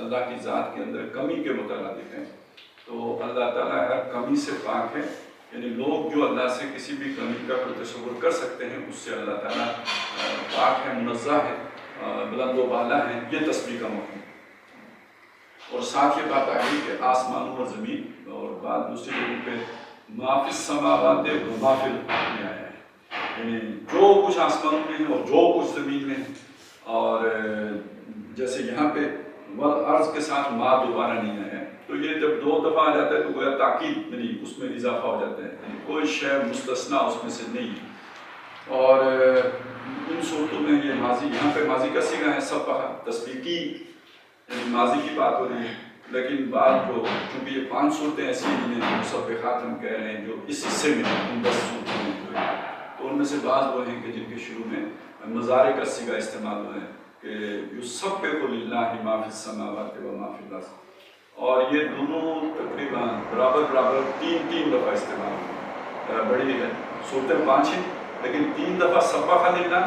اللہ کی ذات کے اندر کمی کے متعلق ہیں، تو اللہ تعالیٰ ہر کمی سے پاک ہے، یعنی لوگ جو اللہ سے کسی بھی کمی کا کوئی تصور کر سکتے ہیں اس سے اللہ تعالیٰ پاک ہے، منزہ ہے، بلند و بالا ہے، یہ تسبیح کا موقع ہے۔ اور ساتھ یہ بات آئی کہ آسمانوں اور زمین، اور بعد دوسری جگہ پہ ما فی السماوات و ما فی الارض آیا ہے، یعنی جو کچھ آسمانوں میں ہے اور جو کچھ زمین میں ہے، اور جیسے یہاں پہ والارض کے ساتھ ما دوبارہ نہیں آیا ہے، تو یہ جب دو دفعہ آ جاتا ہے تو گویا تاکید، یعنی اس میں اضافہ ہو جاتا ہے، یعنی کوئی شے مستثنیٰ اس میں سے نہیں ہے۔ اور ان صورتوں میں یہ ماضی، یہاں پہ ماضی کا صیغہ ہے سبح، تسبیح کی، یعنی ماضی کی بات ہو رہی ہے، لیکن بعد جو چونکہ یہ 5 صورتیں ایسی ہیں جنہیں مسبحات ہم کہہ رہے ہیں جو اس حصے میں ہیں، ان 10 صورتوں میں جو ہے، تو ان میں سے بعض وہ ہیں کہ جن کے شروع میں مضارع کا صیغہ استعمال ہوا ہے کہ یسبح للہ ما فی السماوات و ما فی الارض، اور یہ دونوں تقریباً برابر 3 دفعہ استعمال ہوئے، بڑی صورتیں 5 ہیں لیکن 3 دفعہ سبح للہ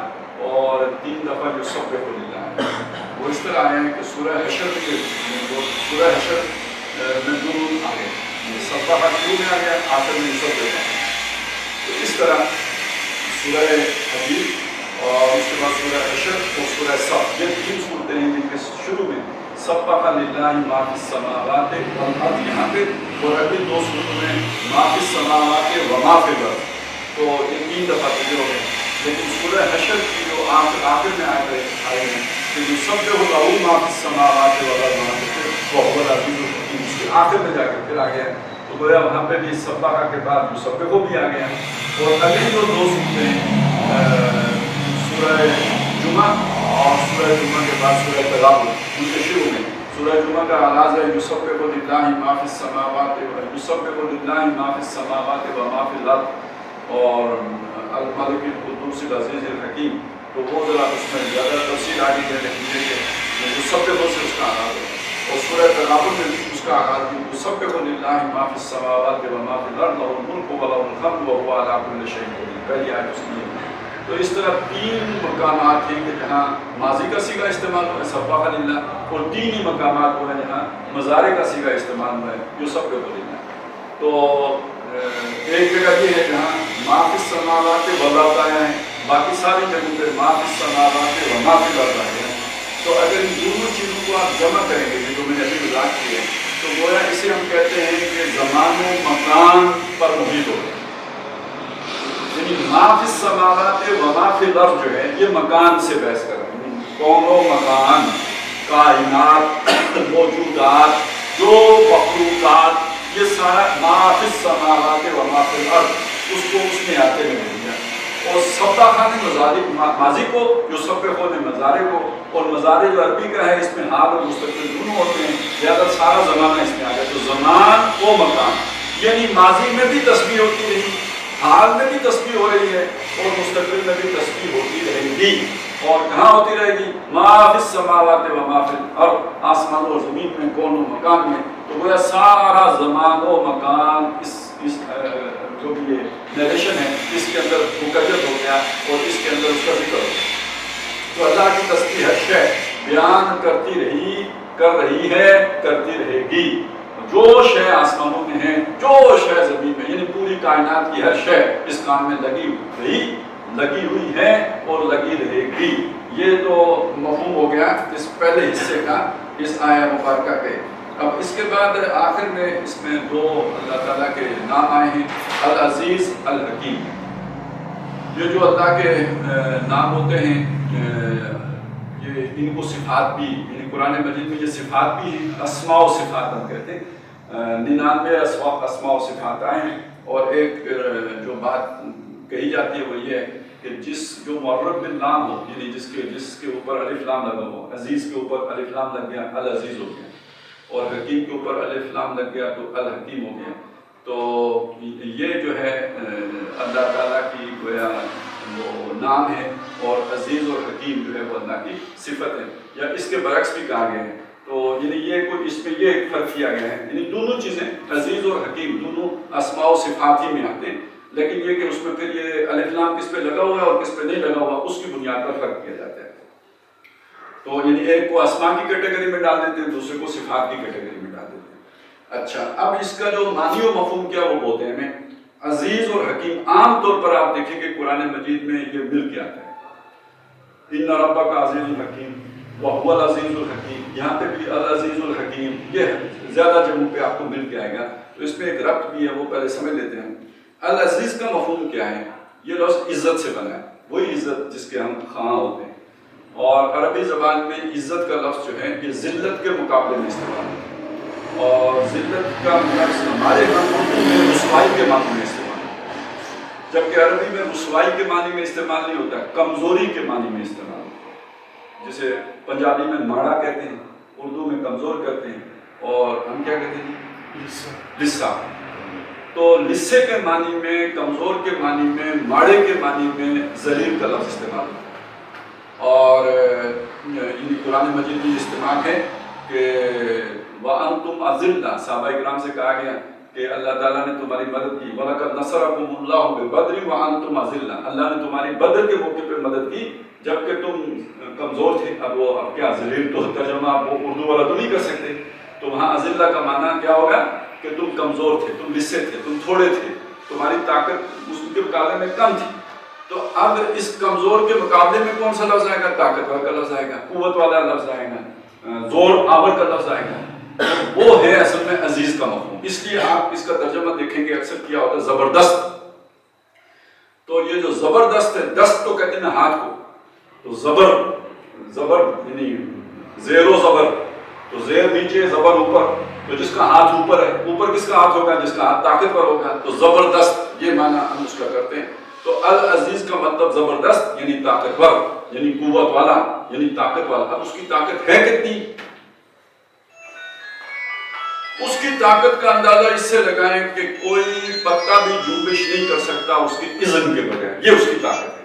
اور 3 دفعہ یسبح للہ ہے۔ وہ اس طرح آیا ہے کہ سورہ حشر میں دونوں آ گئے، سبح شروع میں آ گیا، آخر میں یسبح، تو اس طرح سورہ حدید اور اس کے بعد سورہ حشر اور سورہ صف، یہ 3 صورتیں ہیں جن کے شروع میں سبح للہ ما فی السماوات والارض یہاں پہ، اور اگلی 2 صورتوں میں ما فی السماوات و ما فی الارض، تو یہ 3 دفعہ ذکر ہو گئے۔ لیکن سورہ حشر کی جو آخر میں آئے ہیں کہ یسبح لہ ما فی السماوات والارض وہو العزیز الحکیم، اس کے آخر میں جا کے پھر آ گیا، تو گویا وہاں پہ بھی سبح کے بعد یسبح بھی آ گیا۔ اور اگلی جو 2 صورتیں ہیں سورہ جمعہ اور سورہ جمعہ کے بعد سورہ تغابن، ان کے شروع میں سورہ جمعہ کا آغاز ہے یسبح للہ ما فی السماوات و ما فی الارض اور الملک القدوس العزیز الحکیم، تو وہ ذرا اس میں زیادہ تفصیل آ گئی ہے، لیکن یہ یسبح سے اس کا آغاز ہے۔ اور سورہ تغابن میں اس کا آغاز ہے یسبح للہ ما فی السماوات و ما فی الارض لہ الملک و لہ الحمد وہو علی کل شیء قدیر، پہلی آیت اس کی ہے۔ تو اس طرح 3 مقامات ہیں کہ جہاں ماضی کا صیغہ استعمال ہوا ہے سبح للہ، اور 3 ہی مقامات ہوئے ہیں جہاں مضارع کا صیغہ استعمال ہوا ہے یسبح للہ۔ تو ایک جگہ یہ ہے جہاں ما فی السماوات والارض آیا ہے، باقی ساری جگہوں پہ ما فی السماوات و ما فی الارض آیا ہے۔ تو اگر ان دونوں چیزوں کو آپ جمع کریں گے جو میں نے ابھی وضاحت کی ہے، تو گویا اسے ہم کہتے ہیں کہ زمان و مکان پر محیط ہو گیا، یعنی ما فی السماوات و ما فی الارض جو ہے یہ مکان سے بحث کر رہے ہیں، کون و مکان، کائنات، موجودات، جو مخلوقات، یہ سارا ما فی السماوات و ما فی الارض، اس کو اس نے آتے میں دیا۔ اور سبح نے ماضی کو، یسبح نے مضارع کو، اور مضارع جو عربی کا ہے اس میں حال اور مستقبل دونوں ہوتے ہیں، لہذا سارا زمانہ اس میں آ گیا، تو زمان و مکان، یعنی ماضی میں بھی تسبیح ہوتی رہی، حال میں بھی تسبیح ہو رہی ہے، اور مستقبل میں بھی تسبیح ہوتی رہے گی، اور کہاں ہوتی رہے گی؟ ما فی السماوات و ما فی الارض، آسمان اور زمین میں، کون و مکان میں۔ تو گویا سارا زمان و مکان اس جو بھی یہ نیریشن ہے اس کے اندر مقید ہو گیا، اور اس کے اندر اس کا ذکر ہو گیا۔ تو اللہ کی تسبیح ہر شے بیان کرتی رہی، کر رہی ہے، کرتی رہے گی، جو شے آسمانوں میں ہے، جو شے زمین میں، یعنی پوری کائنات کی ہر شے اس کام میں لگی ہوئی ہے اور لگی رہے گی۔ یہ تو مفہوم ہو گیا اس پہلے حصے کا اس آیہ مبارکہ کے۔ اب اس کے بعد آخر میں اس میں 2 اللہ تعالیٰ کے نام آئے ہیں، العزیز، الحکیم۔ یہ جو اللہ کے نام ہوتے ہیں یہ ان کو صفات بھی، یعنی قرآن مجید میں یہ صفات بھی ہیں، اسماء و صفات ہم کہتے ہیں، 99 اسماء و صفات آئے ہیں۔ اور ایک جو بات کہی جاتی ہے وہ یہ ہے کہ جو معرب باللام ہو، یعنی جس کے اوپر الف لام لگا ہو، عزیز کے اوپر الف لام لگ گیا العزیز ہو گیا، اور حکیم کے اوپر الف لام لگ گیا تو الحکیم ہو گیا۔ تو یہ جو ہے اللہ تعالیٰ کی گویا وہ نام ہے، اور عزیز اور حکیم جو ہے وہ اللہ کی صفت ہے، یا اس کے برعکس بھی کہا گیا ہے۔ تو یعنی یہ کوئی اس میں یہ فرق کیا گیا ہے، یعنی دونوں چیزیں عزیز اور حکیم دونوں اسماء و صفات ہی میں آتے ہیں، لیکن یہ کہ اس میں پھر یہ الف لام کس پہ لگا ہوا ہے اور کس پہ نہیں لگا ہوا، اس کی بنیاد پر فرق کیا جاتا ہے۔ تو یعنی ایک کو اسماء کی کیٹیگری میں ڈال دیتے ہیں، دوسرے کو صفات کی کیٹیگری میں ڈال دیتے ہیں۔ اچھا، اب اس کا جو معنی و مفہوم کیا وہ بولتے ہیں ہمیں عزیز اور حکیم۔ عام طور پر آپ دیکھیں کہ قرآن مجید میں یہ مل کے آتا ہے، ان ربک عزیز الحکیم وہو العزیز الحکیم، یہاں پہ بھی العزیز الحکیم، یہ زیادہ جگہوں پہ آپ کو مل کے آئے گا، تو اس میں ایک ربط بھی ہے، وہ پہلے سمجھ لیتے ہیں۔ العزیز کا مفہوم کیا ہے؟ یہ لفظ عزت سے بنا ہے، وہی عزت جس کے ہم خواہاں ہوتے ہیں، اور عربی زبان میں عزت کا لفظ جو ہے یہ ذلت کے مقابلے میں استعمال ہے، اور ذلت کا لفظ ہمارے ہاں اردو میں رسوائی کے معنی میں استعمال ہے، جبکہ عربی میں رسوائی کے معنی میں استعمال نہیں ہوتا، کمزوری کے معنی میں استعمال ہوتا ہے۔ جسے پنجابی میں ماڑا کہتے ہیں، اردو میں کمزور کہتے ہیں، اور ہم کیا کہتے ہیں؟ لسا۔ تو لسے کے معنی میں، کمزور کے معنی میں، ماڑے کے معنی میں ذلیل کا لفظ استعمال ہوتا ہے، اور قرآن مجید میں استعمال ہے کہ وَأَنْتُمْ أَذِلَّةٌ، صحابہ اکرام سے کہا گیا کہ اللہ تعالیٰ نے تمہاری مدد کی، وَلَقَدْ نَصَرَكُمُ اللَّهُ بِبَدْرٍ وَأَنْتُمْ أَذِلَّةٌ، اللہ نے تمہاری بدر کے موقع پہ مدد کی جبکہ تم کمزور تھے۔ اب کیا ذلیل تو ترجمہ آپ وہ اردو والا تو نہیں کر سکتے، تو وہاں اذلہ کا معنی کیا ہوگا کہ تم کمزور تھے، تم لسے تھے، تم تھوڑے تھے، تمہاری طاقت اس کے مقابلے میں کم تھی۔ تو اب اس کمزور کے مقابلے میں کون سا لفظ آئے گا؟ طاقتور کا لفظ آئے گا، قوت والا لفظ آئے گا، زور آور کا لفظ آئے گا، وہ ہے اصل میں عزیز کا مفہوم۔ اس لیے آپ اس کا ترجمہ دیکھیں گے اکثر کیا ہوتا ہے زبردست۔ تو یہ جو زبردست ہے، دست تو کہتے ہیں ہاتھ کو، تو زبر یعنی زیر و زبر، تو زیر نیچے زبر اوپر، تو جس کا ہاتھ اوپر ہے، اوپر کس کا ہاتھ ہوگا؟ جس کا ہاتھ طاقتور ہوگا، تو زبردست یہ معنی ہم اس کا کرتے ہیں۔ تو العزیز کا مطلب زبردست یعنی طاقتور، یعنی قوت والا، یعنی طاقت والا۔ اب اس کی طاقت ہے کتنی؟ اس کی طاقت کا اندازہ اس سے لگائیں کہ کوئی پتا بھی جنبش نہیں کر سکتا اس کی اذن کے بغیر، یہ اس کی طاقت ہے۔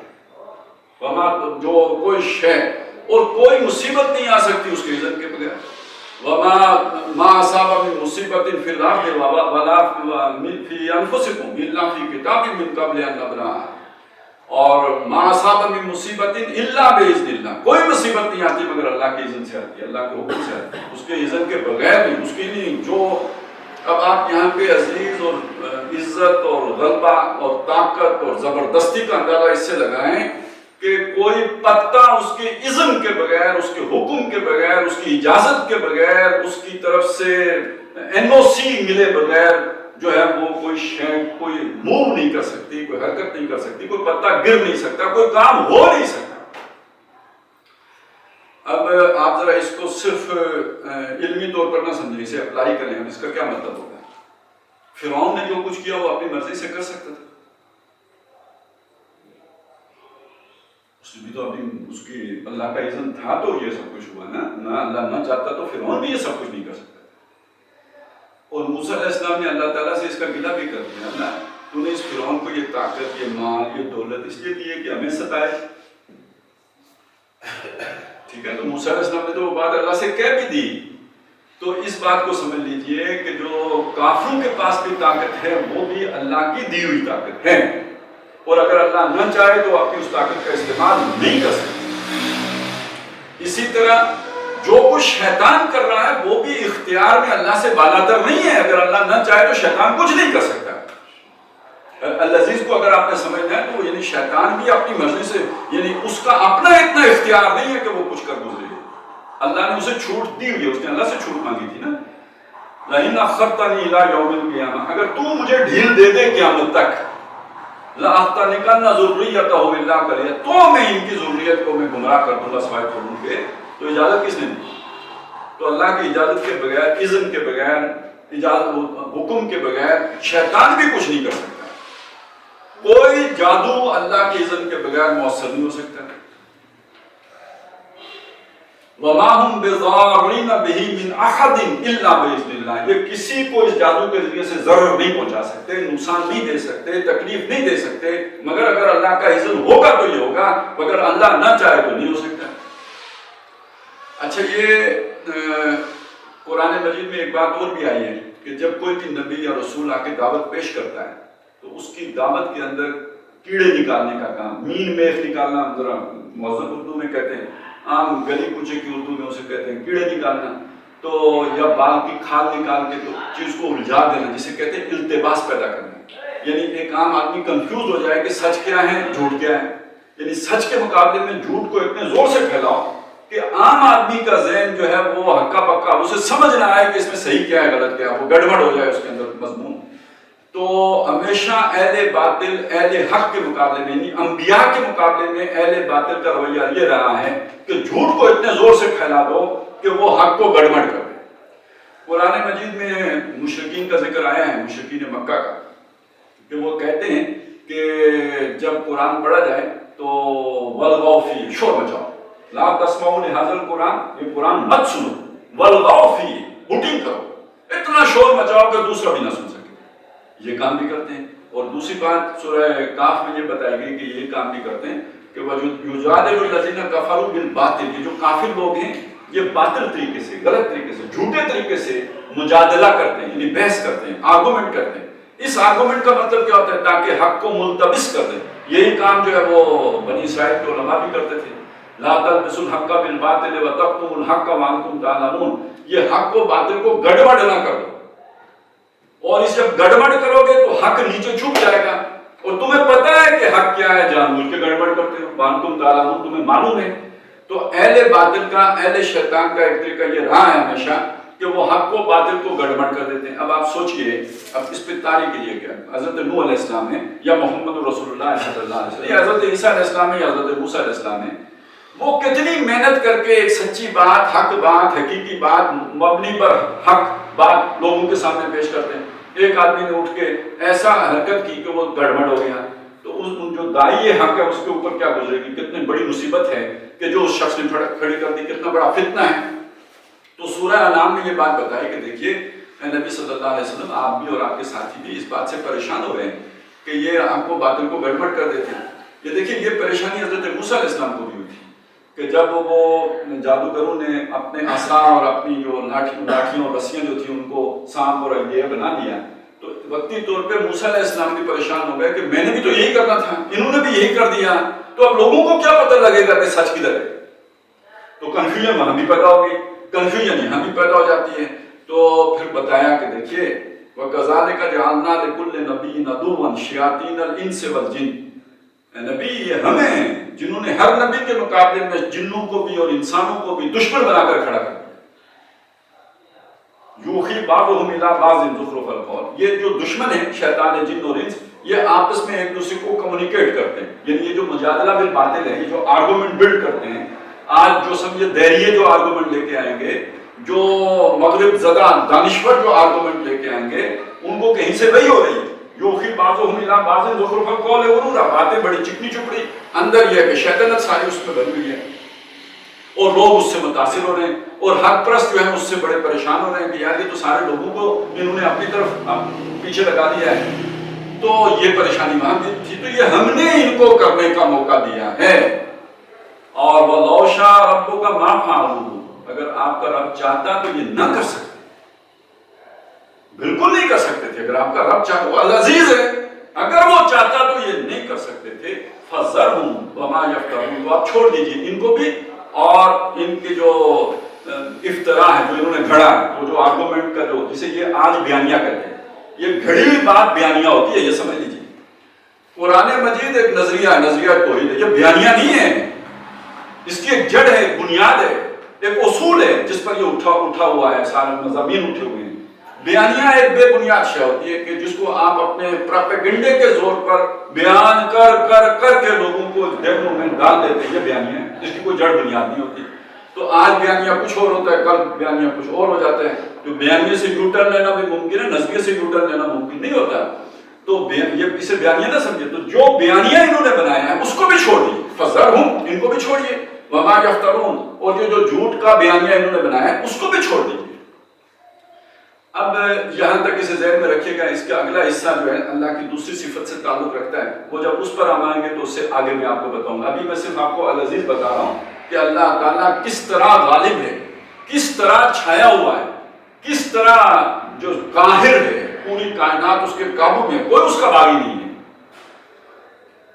وما جو کوئی شے اور کوئی مصیبت نہیں آ سکتی اس کے اذن کے بغیر۔ وما ما اصاب من مصیبت فی الارض ولا فی انفسکم الا فی کتاب من قبل ان نبرأها، اور ما اصاب من مصیبت الا باذن اللہ، کوئی مصیبت نہیں آتی مگر اللہ کے اذن سے آتی ہے، اللہ کے حکم سے آتی ہے، اس کے اذن کے بغیر نہیں، اس کے لیے جو اب آپ یہاں پہ عزیز اور عزت اور غلبہ اور طاقت اور زبردستی کا اندازہ اس سے لگائیں کہ کوئی پتا اس کے اذن کے بغیر، اس کے حکم کے بغیر، اس کی اجازت کے بغیر، اس کی طرف سے NOC ملے بغیر جو ہے وہ کوئی شے کوئی موو نہیں کر سکتی، کوئی حرکت نہیں کر سکتی، کوئی پتا گر نہیں سکتا، کوئی کام ہو نہیں سکتا۔ اب آپ ذرا اس کو صرف علمی طور پر نہ سمجھیں، اسے اپلائی کریں، اس کا کیا مطلب ہوگا؟ فرعون نے جو کچھ کیا وہ اپنی مرضی سے کر سکتا تھا، اس نے بھی تو اپنی اس کی اللہ کا اذن تھا تو یہ سب کچھ ہوا نا، اللہ نہ چاہتا تو فرعون بھی یہ سب کچھ نہیں کر سکتا۔ اور موسیٰ علیہ السلام نے اللہ تعالیٰ سے اس کا گلہ بھی کر دیا، اللہ تو نے اس فرعون کو یہ طاقت، یہ مال، یہ دولت اس لیے دی ہے کہ ہمیں ستائے، ٹھیک ہے؟ تو موسیٰ علیہ السلام نے تو وہ بات اللہ سے کہہ بھی دی۔ تو اس بات کو سمجھ لیجئے کہ جو کافروں کے پاس بھی طاقت ہے وہ بھی اللہ کی دی ہوئی طاقت ہے، اور اگر اللہ نہ چاہے تو اپنی اس طاقت کا استعمال نہیں کر سکتے۔ اسی طرح جو کچھ شیطان کر رہا ہے وہ بھی اختیار میں اللہ سے بالاتر نہیں ہے، اگر اللہ نہ چاہے تو شیطان کچھ نہیں کر سکتا۔ العزیز کو اگر آپ نے سمجھنا ہے تو یعنی شیطان بھی اپنی مرضی سے، یعنی اس کا اپنا اتنا اختیار نہیں ہے کہ وہ کچھ کر گزرے، اللہ نے اسے چھوٹ دی ہوئی ہے، اس نے اللہ سے چھوٹ مانگی تھی نا، لَإِنْ أَخَّرْتَنِي إِلَىٰ يَوْمِ الْقِيَامَةِ، اگر تو مجھے ڈھیل دے دے قیامت تک، لَأَحْتَنِكَنَّ ذُرِّيَّتَهُ إِلَّا قَلِيلًا، تو میں ان کی ذریت کو میں گمراہ کر دوں گا سوائے تھوڑوں کے۔ تو اجازت کس نے دی؟ تو اللہ کی اجازت کے بغیر، اذن کے بغیر، حکم کے بغیر شیطان بھی کچھ نہیں کر سکتا۔ کوئی جادو اللہ کے اذن کے بغیر مؤثر نہیں ہو سکتا۔ وَمَا هُمْ بِضَارِّينَ بِهِ مِنْ أَحَدٍ إِلَّا بِإِذْنِ اللَّهِ، یہ کسی کو اس جادو کے ذریعے سے ضرر نہیں پہنچا سکتے، نقصان نہیں دے سکتے، تکلیف نہیں دے سکتے، مگر اگر اللہ کا اذن ہوگا تو یہ ہوگا، مگر اللہ نہ چاہے تو نہیں ہو سکتا۔ اچھا، یہ قرآن مجید میں ایک بات اور بھی آئی ہے کہ جب کوئی بھی نبی یا رسول آ کے دعوت پیش کرتا ہے تو اس کی دعوت کے اندر کیڑے نکالنے کا کام، مین میخ نکالنا، ذرا مہذب اردو میں کہتے ہیں، عام گلی کوچے کی اردو میں اسے کہتے ہیں کیڑے نکالنا، تو یا بال کی کھال نکال کے تو چیز کو الجھا دینا، جسے کہتے ہیں التباس پیدا کرنا، یعنی ایک عام آدمی کنفیوز ہو جائے کہ سچ کیا ہے جھوٹ کیا ہے، یعنی سچ کے مقابلے میں جھوٹ کو اتنے زور سے پھیلاؤ کہ عام آدمی کا ذہن جو ہے وہ ہکا پکا اسے سمجھ نہ آئے کہ اس میں صحیح کیا ہے غلط کیا ہے، وہ گڑبڑ ہو جائے اس کے اندر مضمون۔ تو ہمیشہ اہل باطل اہل حق کے مقابلے میں، یعنی انبیاء کے مقابلے میں اہل باطل کا رویہ یہ رہا ہے کہ جھوٹ کو اتنے زور سے پھیلا دو کہ وہ حق کو گڑبڑ کر دے۔ قرآن مجید میں مشرکین کا ذکر آیا ہے، مشرکین مکہ کا، کہ وہ کہتے ہیں کہ جب قرآن پڑھا جائے تو والغوا فیہ، شور مچاؤ، لا تسمعوا لہذا القرآن، یہ قرآن مت سنو، والغوا فیہ، ہوٹنگ کرو، اتنا شور مچاؤ کہ دوسرا بھی نہ سن سکے، یہ کام بھی کرتے ہیں۔ اور دوسری بات سورہ کاف میں یہ بتائی گئی کہ یہ کام بھی کرتے ہیں کہ یجادل الذین کفروا بالباطل، یہ جو کافر لوگ ہیں یہ باطل طریقے سے، غلط طریقے سے، جھوٹے طریقے سے مجادلہ کرتے ہیں، یعنی بحث کرتے ہیں، آرگومنٹ کرتے ہیں۔ اس آرگومنٹ کا مطلب کیا ہوتا ہے؟ تاکہ حق کو ملتبس کر دیں۔ یہی کام جو ہے وہ بنی اسرائیل کے علماء بھی کرتے تھے، لا تلبسوا الحق بالباطل وتکتموا الحق وانتم تعلمون، یہ حق کو باطل کو گڑبڑ نہ کر دو، اور اس جب گڑبڑ کرو گے تو حق نیچے چھپ جائے گا، اور تمہیں پتہ ہے کہ حق کیا ہے، جان بوجھ کے گڑبڑ کرتے ہو، وانتم تعلمون، تمہیں معلوم ہے۔ تو اہل باطل کا، اہل شیطان کا ایک طریقہ یہ رہا ہے ہمیشہ کہ وہ حق کو باطل کو گڑبڑ کر دیتے ہیں۔ اب آپ سوچئے، اب اس پہ تاریخ کیجئے کیا حضرت نوح علیہ السلام ہے یا محمد رسول اللہ صلی اللہ علیہ وسلم یا حضرت عیسیٰ علیہ السلام ہے یا حضرت موسیٰ علیہ السلام ہے، وہ کتنی محنت کر کے ایک سچی بات، حق بات، حقیقی بات، مبنی پر حق بات لوگوں کے سامنے پیش کرتے ہیں۔ ایک آدمی نے اٹھ کے ایسا حرکت کی کہ وہ گڑبڑ ہو گیا، تو اس جو داعی حق ہے اس کے اوپر کیا گزرے گی، کتنی بڑی مصیبت ہے کہ جو اس شخص نے کھڑی کر دی، کتنا بڑا فتنہ ہے۔ تو سورہ انعام میں یہ بات بتائی کہ دیکھیے نبی صلی اللہ علیہ وسلم، آپ بھی اور آپ کے ساتھی بھی اس بات سے پریشان ہو رہے ہیں کہ یہ حق کو باطل کو گڑبڑ کر دیتے ہیں۔ یہ دیکھیے یہ پریشانی حضرت موسیٰ علیہ السلام کو بھی ہوئی تھی کہ جب وہ جادوگروں نے اپنے عصا اور اپنی جو لاٹھیوں اور رسیاں جو تھیں ان کو سانپ اور یہ بنا دیا، تو وقتی طور پہ موسیٰ علیہ السلام بھی پریشان ہو گئے کہ میں نے بھی تو یہی کرنا تھا، انہوں نے بھی یہی کر دیا، تو اب لوگوں کو کیا پتہ لگے گا کہ سچ کدھر ہے؟ تو کنفیوژن وہاں بھی پیدا ہو گئی، کنفیوژن یہاں بھی پیدا ہو جاتی ہے۔ تو پھر بتایا کہ دیکھیے وَكَذَلِكَ جَعَلْنَا لِكُلِّ نَبِيٍّ عَدُوًّا شَيَاطِينَ الْإِنسِ وَالْجِنِّ، نبی یہ ہمیں ہیں جنہوں نے ہر نبی کے مقابلے میں جنوں کو بھی اور انسانوں کو بھی دشمن بنا کر کھڑا کر دیا۔ یوحی بعضهم الی بعض زخرف القول، یہ جو دشمن ہیں شیطان جن اور انس، یہ آپس میں ایک دوسرے کو کمیونیکیٹ کرتے ہیں، یعنی یہ جو مجادلہ بالباطل ہے، یہ جو آرگومنٹ بلڈ کرتے ہیں، آج جو سمجھے دہریے جو آرگومنٹ لے کے آئیں گے، جو مغرب زدہ دانشور جو آرگومنٹ لے کے آئیں گے، ان کو کہیں سے وہی ہو رہی ہے۔ یوحی بعضهم الی بعض زخرف القول غرورا، باتیں بڑی چکنی چپڑی، اندر یہ ہے کہ شیطنت ساری اس میں بن ہوئی ہے، اور لوگ اس سے متاثر ہو رہے ہیں، اور حق پرست جو ہیں اس سے بڑے پریشان ہو رہے ہیں کہ یار یہ تو سارے لوگوں کو انہوں نے اپنی طرف پیچھے لگا دیا ہے۔ تو یہ پریشانی وہاں بھی تھی، تو یہ ہم نے ان کو کرنے کا موقع دیا ہے۔ اور وَلَوْ شَاءَ رَبُّكَ مَا فَعَلُوهُ، اگر آپ کا رب چاہتا تو یہ نہ کر سکتے، بالکل نہیں کر سکتے تھے۔ اگر آپ کا رب چاہتا، وہ العزیز ہے، اگر وہ چاہتا تو یہ نہیں کر سکتے تھے۔ فَذَرْهُمْ وَمَا يَفْتَرُونَ، تو آپ چھوڑ دیجئے ان کو بھی اور ان کے جو افطرا ہے جو انہوں نے گھڑا ہے، وہ جو آرگومنٹ کا جو جسے یہ آج بیانیہ کہتے ہیں، یہ گھڑی ہوئی بات بیانیہ ہوتی ہے، یہ سمجھ لیجیے۔ قرآن مجید ایک نظریہ ہے، نظریہ توحید ہے، یہ بیانیہ نہیں ہے، اس کی ایک جڑ ہے، ایک بنیاد ہے، ایک اصول ہے جس پر یہ اٹھا ہوا ہے، سارے مضامین اٹھے ہوئے ہیں۔ بیانیہ ایک بے بنیاد شے ہوتی ہے کہ جس کو آپ اپنے پروپیگنڈے کے زور پر بیان کر کے لوگوں کو ذہنوں میں ڈال دیتے ہیں، یہ بیانیہ ہے، جس کی کوئی جڑ بنیاد نہیں ہوتی۔ تو آج بیانیہ کچھ اور ہوتا ہے، کل بیانیہ کچھ اور ہو جاتا ہے۔ تو بیانیہ سے یو ٹرن لینا بھی ممکن ہے، نظریے سے یو ٹرن لینا ممکن نہیں ہوتا۔ تو یہ اسے بیانیہ نہ سمجھے، تو جو بیانیہ انہوں نے بنایا ہے اس کو بھی چھوڑ دیے، فَذَرْهُمْ، ان کو بھی چھوڑیے، وَمَا يَفْتَرُونَ، اور یہ جو جھوٹ کا بیانیہ انہوں نے بنایا ہے اس کو بھی چھوڑ دیجیے۔ اب یہاں تک اسے ذہن میں رکھیے گا، اس کا اگلا حصہ جو ہے اللہ کی دوسری صفت سے تعلق رکھتا ہے، وہ جب اس پر ہم آئیں گے تو اس سے آگے میں آپ کو بتاؤں گا۔ ابھی میں صرف آپ کو العزیز بتا رہا ہوں کہ اللہ تعالیٰ کس طرح غالب ہے، کس طرح چھایا ہوا ہے، کس طرح جو قاہر ہے، پوری کائنات اس کے قابو میں، کوئی اس کا باغی نہیں ہے۔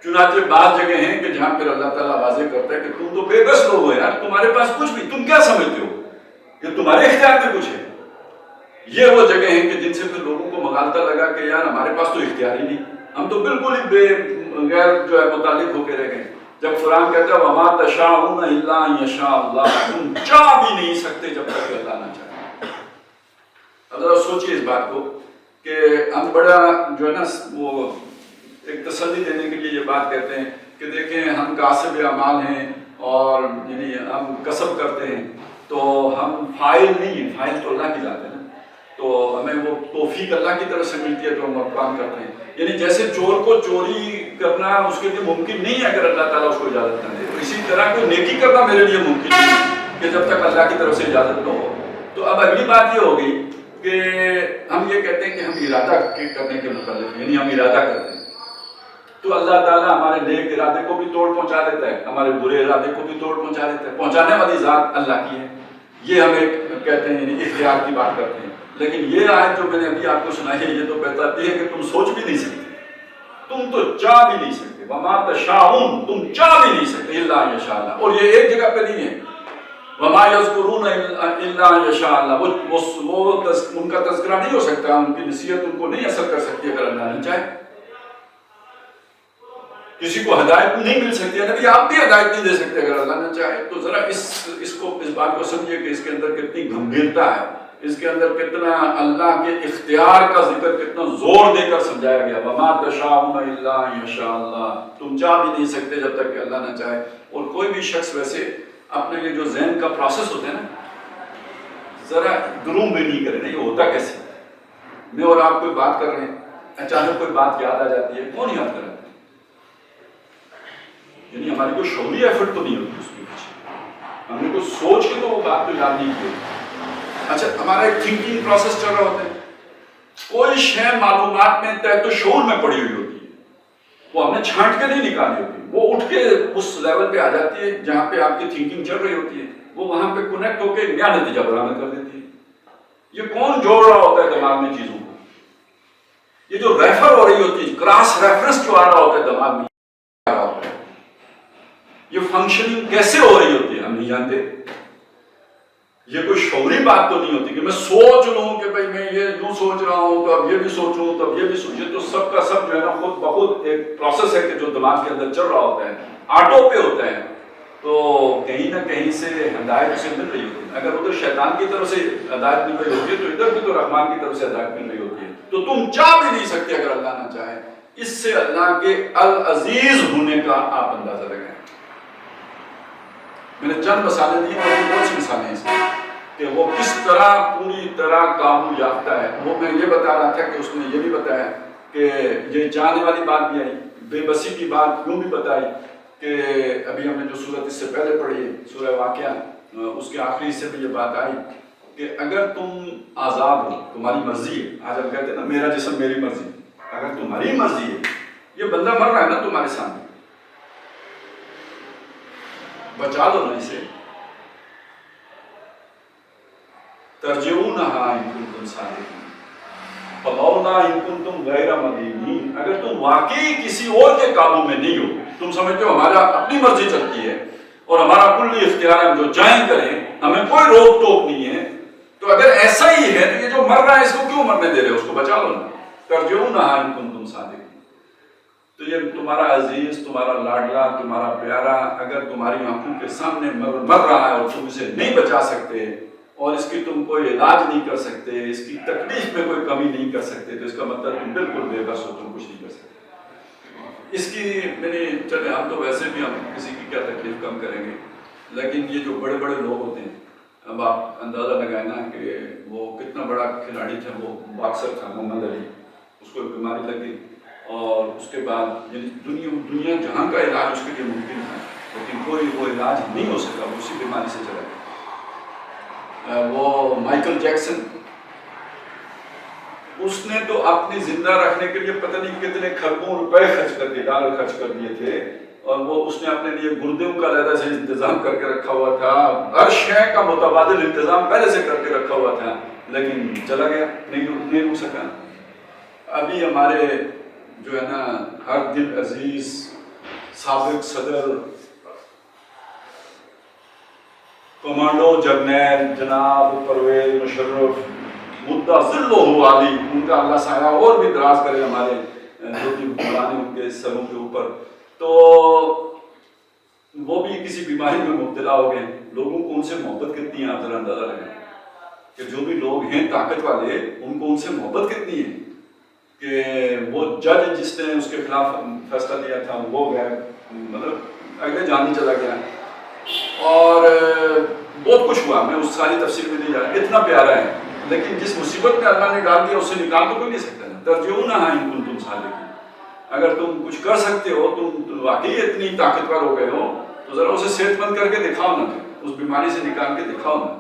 چنانچہ بعض جگہ ہیں کہ جہاں پھر اللہ تعالیٰ واضح کرتا ہے کہ تم تو بے بس لوگ ہو یار، تمہارے پاس کچھ بھی، تم کیا سمجھتے ہو کہ تمہارے اختیار میں کچھ ہے۔ یہ وہ جگہ ہیں کہ جن سے پھر لوگوں کو مغالطہ لگا کہ یار ہمارے پاس تو اختیار ہی نہیں، ہم تو بالکل ہی غیر جو ہے متعلق ہو کے رہ گئے۔ جب قرآن کہتا ہے وَمَا تَشَاءُونَ إِلَّا أَن يَشَاءَ اللَّهُ، تم چاہ بھی نہیں سکتے جب تک کہ اللہ نہ چاہے۔ اب ذرا سوچئے اس بات کو کہ ہم بڑا جو ہے نا وہ ایک تسلی دینے کے لیے یہ بات کہتے ہیں کہ دیکھیں ہم کاسب اعمال ہیں اور یعنی ہم کسب کرتے ہیں، تو ہم فاعل نہیں ہیں، فاعل تو اللہ کی ذات ہے نا، تو ہمیں وہ توفیق اللہ کی طرف سے ملتی ہے تو ہم کام کرتے ہیں۔ یعنی جیسے چور کو چوری کرنا اس کے لیے ممکن نہیں ہے اگر اللہ تعالیٰ اس کو اجازت نہ دے، تو اسی طرح کوئی نیکی کرنا میرے لیے ممکن نہیں ہے کہ جب تک اللہ کی طرف سے اجازت نہ ہو۔ تو اب اگلی بات یہ ہوگی کہ ہم یہ کہتے ہیں کہ ہم ارادہ کرنے کے متعلق، یعنی ہم ارادہ کرتے ہیں، تو اللہ تعالیٰ ہمارے نیک ارادے کو بھی توڑ پہنچا دیتا ہے، ہمارے برے ارادے کو بھی توڑ پہنچا دیتا ہے۔ پہنچانے والی ذات اللہ کی ہے، یہ ہم ایک کہتے ہیں یعنی اختیار کی بات کرتے ہیں۔ لیکن یہ آیت جو میں نے ابھی آپ کو سنائی ہے یہ تو بتاتی ہے کہ تم سوچ بھی نہیں سکتے، تم تو چاہ بھی نہیں سکتے، وَمَا تَشَاءُونَ، تم چاہ بھی نہیں سکتے إِلَّا أَن يَشَاءَ اللَّهُ، اور یہ ایک جگہ پہ نہیں ہے وَمَا يَذْكُرُونَ إِلَّا أَن يَشَاءَ اللَّهُ، وہ ان کا تذکرہ نہیں ہو سکتا، ان کی نصیحت ان کو نہیں اثر کر سکتی اگر اللہ نہ چاہے۔ کسی کو ہدایت نہیں مل سکتی ہے، نبی آپ بھی ہدایت نہیں دے سکتے اگر اللہ نہ چاہے۔ تو ذرا اس بات کو سمجھیے کہ اس کے اندر کتنی گمبھیرتا ہے، اس کے اندر کتنا اللہ کے اختیار کا ذکر کتنا زور دے کر سمجھایا گیا۔ وَمَا تَشَاءُونَ إِلَّا أَن يَشَاءَ اللَّهُ، تم چاہ بھی نہیں سکتے جب تک کہ اللہ نہ چاہے۔ اور کوئی بھی شخص ویسے اپنے یہ جو ذہن کا پروسیس ہوتا ہے نا، ذرا گروم بھی نہیں کرے نا، یہ ہوتا کیسے؟ میں اور آپ کوئی بات کر رہے ہیں، اچانک کوئی بات یاد آ جاتی ہے، کون یاد کرتا ہے؟ یعنی ہماری کوئی شعوری ایفرٹ تو نہیں ہوتی اس کے پیچھے، ہم نے کوئی سوچ کے تو وہ بات تو یاد نہیں کی ہوتی۔ اچھا ہمارا ایک تھنکنگ پروسیس چل رہا ہوتا ہے، کوئی شے معلومات میں تحت شعور میں پڑی ہوئی ہوتی ہے، وہ ہم نے چھانٹ کے نہیں نکالی ہوتی، وہ اٹھ کے اس لیول پہ آ جاتی ہے جہاں پہ آپ کی تھنکنگ چل رہی ہوتی ہے، وہ وہاں پہ کنیکٹ ہو کے نیا نتیجہ برآمد کر دیتی ہے۔ یہ کون جوڑ رہا ہوتا ہے دماغ میں چیزوں کو؟ یہ جو ریفر ہو رہی ہوتی ہے، کراس ریفرنس جو آ رہا ہوتا ہے دماغ میں آ رہا ہوتا ہے، یہ فنکشننگ کیسے ہو رہی ہوتی ہے ہم نہیں جانتے۔ یہ کوئی شعوری بات تو نہیں ہوتی کہ میں سوچ لوں کہ بھائی میں یہ یوں سوچ رہا ہوں تو اب یہ بھی سوچوں تو اب یہ بھی سوچوں، تو سب کا سب جو ہے نا خود بخود ایک پروسیس ہے کہ جو دماغ کے اندر چل رہا ہوتا ہے، آٹو پہ ہوتا ہے۔ تو کہیں نہ کہیں سے ہدایت اسے مل رہی ہوتی ہے، اگر ادھر شیطان کی طرف سے ہدایت مل رہی ہوتی ہے تو ادھر بھی تو رحمان کی طرف سے ہدایت مل رہی ہوتی ہے۔ تو تم چاہ بھی نہیں سکتے اگر اللہ نہ چاہے۔ اس سے اللہ کے العزیز ہونے کا آپ اندازہ لگائیں۔ میں نے چند مثالیں دی اور بہت سی مثالیں اس میں کہ وہ کس طرح پوری طرح قابو یافتہ ہے۔ وہ میں یہ بتا رہا تھا کہ اس نے یہ بھی بتایا کہ یہ جانے والی بات بھی آئی، بے بسی کی بات یوں بھی بتائی کہ ابھی ہم نے جو سورت اس سے پہلے پڑھی ہے سورہ واقعہ، اس کے آخری حصے میں یہ بات آئی کہ اگر تم آزاد ہو، تمہاری مرضی ہے، آج ہم کہتے ہیں نا میرا جسم میری مرضی، اگر تمہاری مرضی ہے، یہ بندہ مر رہا ہے نا تمہارے سامنے، بچا دو نا اسے، ترجعونہا ان کنتم صادقین فلولا ان کنتم غیر مدینین، اگر تم واقعی کسی اور کے قابو میں نہیں ہو، تم سمجھتے ہو ہمارا اپنی مرضی چلتی ہے اور ہمارا کلی اختیار ہم جو چاہیں کریں، ہمیں کوئی روک ٹوک نہیں ہے، تو اگر ایسا ہی ہے تو یہ جو مر رہا ہے اس کو کیوں مرنے دے رہے ہو، اس کو بچا لو نا، ترجعونہا ان کنتم صادقین۔ تو یہ تمہارا عزیز، تمہارا لاڈلا، تمہارا پیارا اگر تمہاری آنکھوں کے سامنے مر رہا ہے اور تم اسے نہیں بچا سکتے اور اس کی تم کوئی علاج نہیں کر سکتے، اس کی تکلیف میں کوئی کمی نہیں کر سکتے، تو اس کا مطلب تم بالکل بے بس ہو، تم کچھ نہیں کر سکتے۔ اس کی میری چلے ہم تو ویسے بھی ہم کسی کی کیا تکلیف کم کریں گے، لیکن یہ جو بڑے بڑے لوگ ہوتے ہیں، اب آپ اندازہ لگائیں نا کہ وہ کتنا بڑا کھلاڑی تھا، وہ باکسر تھا محمد علی، اس کو ایک بیماری لگی اور اس کے بعد دنیا جہاں کا علاج اس کے لیے ممکن تھا لیکن کوئی وہ علاج نہیں ہو سکا، وہ اسی بیماری سے چلا گیا۔ وہ مائیکل جیکسن، اس نے تو اپنی زندہ رکھنے کے لیے پتہ نہیں کتنے کھربوں روپے خرچ کر دیے، ڈالر خرچ کر دیے تھے، اور وہ اس نے اپنے لیے گردوں کا علیحدہ سے انتظام کر کے رکھا ہوا تھا، ہر شے کا متبادل انتظام پہلے سے کر کے رکھا ہوا تھا، لیکن چلا گیا، نہیں رک سکا۔ ابھی ہمارے جو ہے نا ہر دل عزیز سابق صدر کمانڈو جرنیل جناب پرویز مشرف مدعا ذلہ عالی، ان کا اللہ سایہ اور بھی دراز کرے ہمارے جو بھی حکمران ان کے سروں کے اوپر، تو وہ بھی کسی بیماری میں مبتلا ہو گئے. لوگوں کو ان سے محبت کتنی ہے آپ ذرا اندازہ لگائیں کہ جو بھی لوگ ہیں طاقت والے ان کو ان سے محبت کتنی ہے کہ وہ جج جس نے اس کے خلاف فیصلہ لیا تھا وہ گئے، مطلب اگلے جان ہی چلا گیا. اور بہت کچھ ہوا، میں اس ساری تفصیل میں نہیں جا رہا، اتنا پیارا ہے. لیکن جس مصیبت میں اللہ نے ڈال دیا اس سے نکال تو کوئی نہیں سکتا. ترجعونہا ان کنتم صادقین، اگر تم کچھ کر سکتے ہو، تم واقعی اتنی طاقتور ہو گئے ہو تو ذرا اسے صحت مند کر کے دکھاؤ نا، اس بیماری سے نکال کے دکھاؤ نا.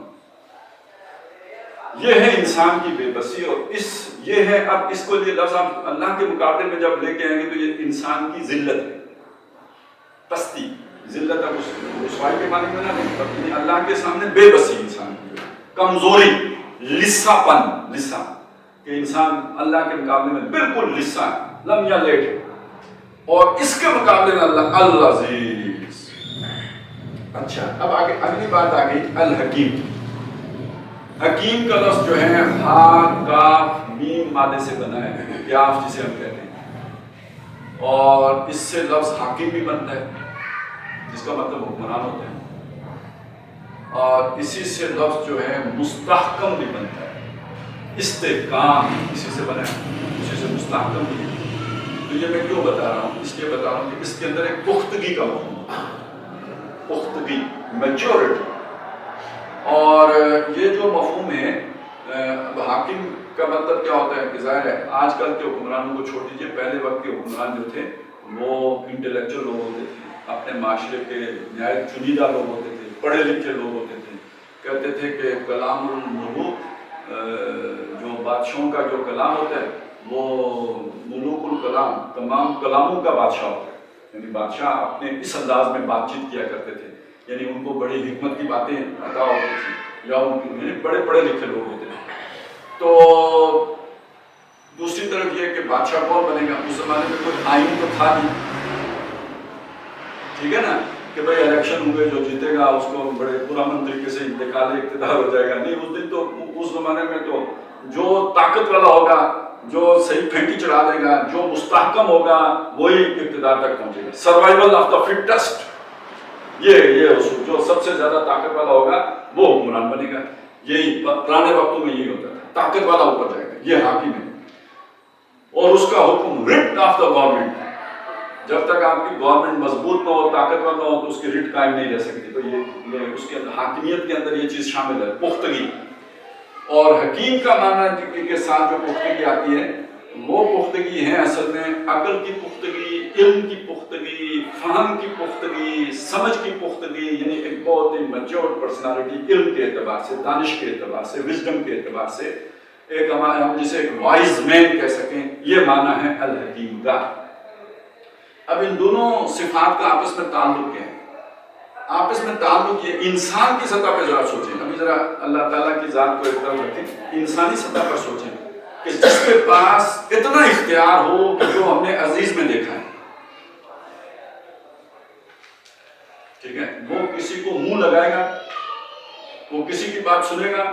یہ ہے انسان کی بے بسی، اور یہ ہے اب اس کو یہ لفظ آپ اللہ کے مقابلے میں جب لے کے آئیں گے تو یہ انسان کی ذلت ہے، پستی. ذلت اب رسوائی کے معنی میں نہ نہیں، اللہ کے سامنے بے بسی انسان کی کمزوری، لسا پن، لسا کہ انسان اللہ کے مقابلے میں بالکل لسا ہے، لم یلد. اور اس کے مقابلے میں اللہ العزیز. اچھا اب آگے اگلی بات آ گئی الحکیم. حکیم کا لفظ جو ہے ہا کاف میم مادے سے بنا ہے، کیاف جسے ہم کہتے ہیں، اور اس سے لفظ حاکم بھی بنتا ہے جس کا مطلب حکمران ہوتا ہے، اور اسی سے لفظ جو ہے مستحکم بھی بنتا ہے. استحکام اسی سے بنا ہے، اسی سے مستحکم بھی ہے. تو یہ میں کیوں بتا رہا ہوں؟ اس لیے بتا رہا ہوں کہ اس کے اندر ایک پختگی کا مفہوم ہے، پختگی، میچورٹی. اور یہ جو مفہوم ہے حاکم کا مطلب کیا ہوتا ہے کہ ظاہر ہے آج کل کے حکمرانوں کو چھوڑ دیجیے، پہلے وقت کے حکمران جو تھے وہ انٹلیکچوئل لوگ ہوتے تھے، اپنے معاشرے کے نہایت چنیدہ لوگ ہوتے تھے، پڑھے لکھے لوگ ہوتے تھے. کہتے تھے کہ کلام الملوک، جو بادشاہوں کا جو کلام ہوتا ہے وہ ملوک الکلام، تمام کلاموں کا بادشاہ ہوتا ہے. یعنی بادشاہ اپنے اس انداز میں بات چیت کیا کرتے تھے، یعنی ان کو بڑی حکمت کی باتیں عطا ہوتی تھیں، یا ان کے بڑے پڑھے لکھے لوگ ہوتے تھے. تو دوسری طرف یہ کہ بادشاہ کون بنے گا؟ اس زمانے میں کوئی آئین تو تھا نہیں، ٹھیک ہے نا، کہ بھائی الیکشن ہوئے جو جیتے گا اس کو بڑے پرامن طریقے سے انتقال اقتدار ہو جائے گا. نہیں، اس دن تو اس زمانے میں تو جو طاقت والا ہوگا، جو صحیح پھینٹی چڑھا دے گا، جو مستحکم ہوگا وہی اقتدار تک پہنچے گا. سروائیول آف دا فٹسٹ، یہ اصول، جو سب سے زیادہ طاقت والا ہوگا وہ حکمران بنے گا. یہی پرانے وقتوں میں یہی ہوتا تھا، طاقت والا اوپر جائے گا، یہ حاکم ہے. اور اس کا حکم رٹ آف دا گورنمنٹ، جب تک آپ کی گورنمنٹ مضبوط نہ ہو، طاقتور نہ ہو تو اس کی رٹ قائم نہیں رہ سکتی. تو یہ اس کے حاکمیت کے اندر یہ چیز شامل ہے، پختگی. اور حکیم کا معنی کے ساتھ جو پختگی آتی ہے وہ پختگی ہے اصل میں عقل کی پختگی، علم کی پختگی، فہم کی پختگی، سمجھ کی پختگی. یعنی ایک بہت ہی میچور پرسنالٹی، علم کے اعتبار سے، دانش کے اعتبار سے، وزڈم کے اعتبار سے، ایک ہم جسے ایک وائز مین کہہ سکیں، یہ معنی ہے الحکیم کا. اب ان دونوں صفات کا آپس میں تعلق ہے. آپس میں تعلق یہ انسان کی سطح پہ ذرا سوچیں، ابھی ذرا اللہ تعالیٰ کی ذات کو ایک طرف رکھیں، انسانی سطح پر سوچیں کہ جس کے پاس اتنا اختیار ہو کہ جو ہم نے عزیز میں دیکھا ہے، ٹھیک ہے، وہ کسی کو منہ لگائے گا، وہ کسی کی بات سنے گا،